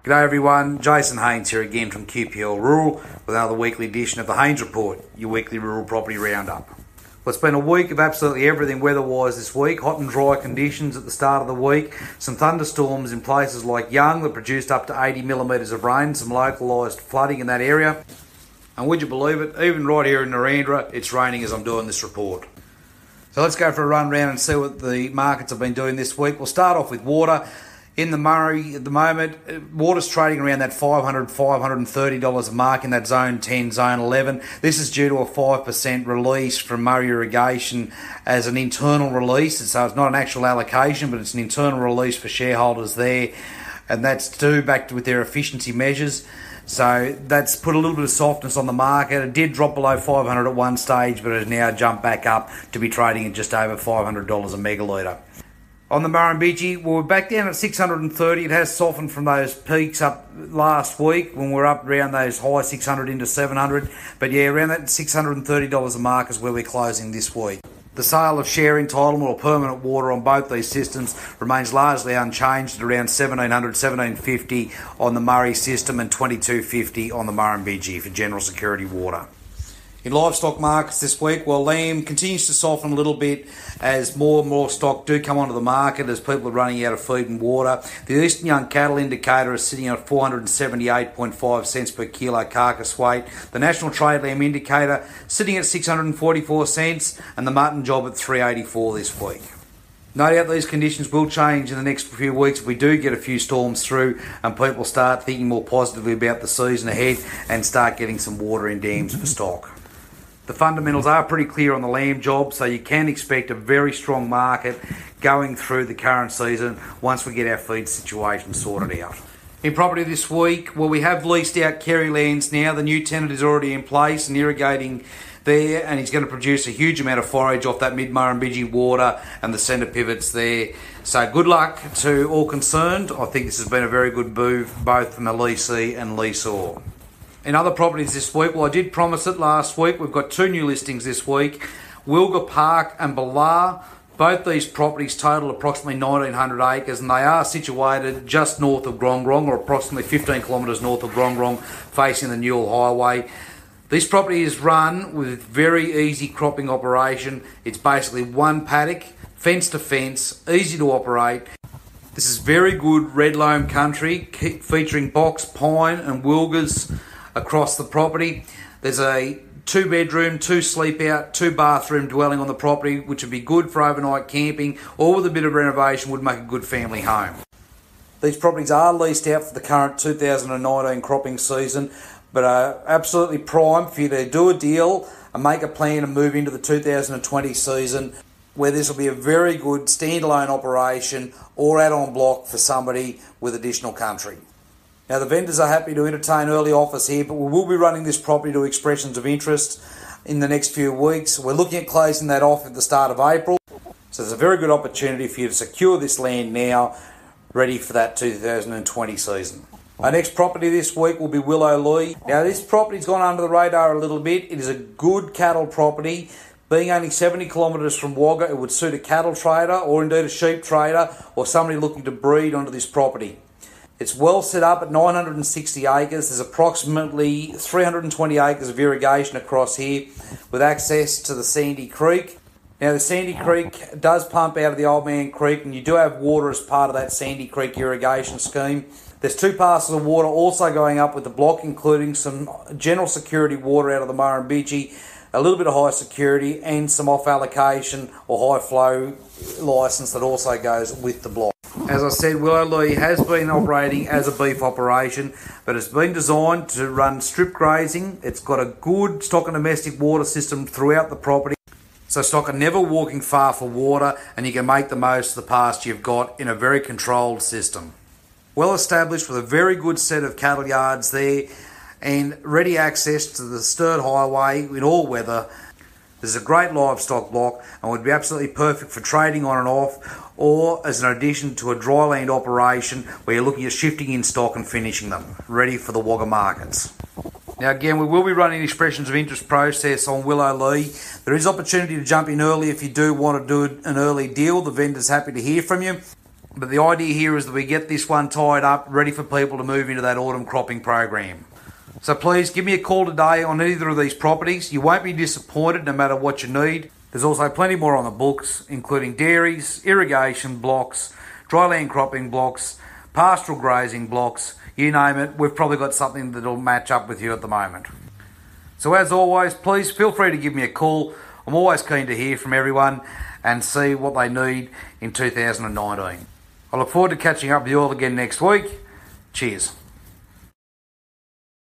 G'day everyone, Jason Haines here again from QPL Rural with another weekly edition of the Haines Report, your weekly rural property roundup. Well, it's been a week of absolutely everything weather-wise this week. Hot and dry conditions at the start of the week. Some thunderstorms in places like Young that produced up to 80 millimetres of rain, some localised flooding in that area. And would you believe it, even right here in Narrandera, it's raining as I'm doing this report. So let's go for a run round and see what the markets have been doing this week. We'll start off with water. In the Murray at the moment, water's trading around that $500, $530 mark in that Zone 10, Zone 11. This is due to a 5% release from Murray Irrigation as an internal release. So it's not an actual allocation, but it's an internal release for shareholders there. And that's due back with their efficiency measures. So that's put a little bit of softness on the market. It did drop below 500 at one stage, but it has now jumped back up to be trading at just over $500 a megalitre. On the Murrumbidgee, well, we're back down at 630. It has softened from those peaks up last week when we're up around those high 600 into 700. But yeah, around that $630 a mark is where we're closing this week. The sale of share entitlement or permanent water on both these systems remains largely unchanged at around $1,700, $1,750 on the Murray system and $2,250 on the Murrumbidgee for general security water. In livestock markets this week, well, lamb continues to soften a little bit as more and more stock do come onto the market as people are running out of feed and water. The Eastern Young Cattle Indicator is sitting at 478.5 cents per kilo carcass weight. The National Trade Lamb Indicator sitting at 644 cents and the mutton job at 384 this week. No doubt these conditions will change in the next few weeks if we do get a few storms through and people start thinking more positively about the season ahead and start getting some water in dams for stock. The fundamentals are pretty clear on the lamb job, so you can expect a very strong market going through the current season once we get our feed situation sorted out. In property this week, well, we have leased out Kerry lands now. The new tenant is already in place and irrigating there, and he's going to produce a huge amount of forage off that mid-Murrumbidgee water and the centre pivots there. So good luck to all concerned. I think this has been a very good move, both from the leasee and leaseor. In other properties this week, well, I did promise it last week. We've got two new listings this week, Wilga Park and Billbah. Both these properties total approximately 1,900 acres and they are situated just north of Grong Grong, or approximately 15 kilometres north of Grong Grong, facing the Newell Highway. This property is run with very easy cropping operation. It's basically one paddock, fence to fence, easy to operate. This is very good red loam country featuring box, pine and wilgas across the property. There's a 2-bedroom, 2-sleep-out, 2-bathroom dwelling on the property, which would be good for overnight camping, or with a bit of renovation would make a good family home. These properties are leased out for the current 2019 cropping season, but are absolutely prime for you to do a deal and make a plan and move into the 2020 season, where this will be a very good standalone operation or add-on block for somebody with additional country. Now, the vendors are happy to entertain early offers here, but we will be running this property to expressions of interest in the next few weeks. We're looking at closing that off at the start of April. So there's a very good opportunity for you to secure this land now, ready for that 2020 season. Our next property this week will be Willowlee. Now, this property's gone under the radar a little bit. It is a good cattle property. Being only 70 kilometres from Wagga, it would suit a cattle trader or indeed a sheep trader or somebody looking to breed onto this property. It's well set up at 960 acres. There's approximately 320 acres of irrigation across here with access to the Sandy Creek. Now, the Sandy Creek does pump out of the Old Man Creek and you do have water as part of that Sandy Creek irrigation scheme. There's 2 parcels of water also going up with the block, including some general security water out of the Murrumbidgee, a little bit of high security and some off allocation or high flow licence that also goes with the block. As I said, Willowlee has been operating as a beef operation, but it's been designed to run strip grazing. It's got a good stock and domestic water system throughout the property, so stock are never walking far for water and you can make the most of the pasture you've got in a very controlled system. Well established with a very good set of cattle yards there and ready access to the Sturt Highway in all weather. This is a great livestock block and would be absolutely perfect for trading on and off or as an addition to a dryland operation where you're looking at shifting in stock and finishing them, ready for the Wagga markets. Now again, we will be running an expressions of interest process on Willowlee. There is opportunity to jump in early if you do want to do an early deal. The vendor's happy to hear from you. But the idea here is that we get this one tied up, ready for people to move into that autumn cropping program. So please give me a call today on either of these properties. You won't be disappointed no matter what you need. There's also plenty more on the books, including dairies, irrigation blocks, dryland cropping blocks, pastoral grazing blocks, you name it. We've probably got something that'll match up with you at the moment. So as always, please feel free to give me a call. I'm always keen to hear from everyone and see what they need in 2019. I look forward to catching up with you all again next week. Cheers.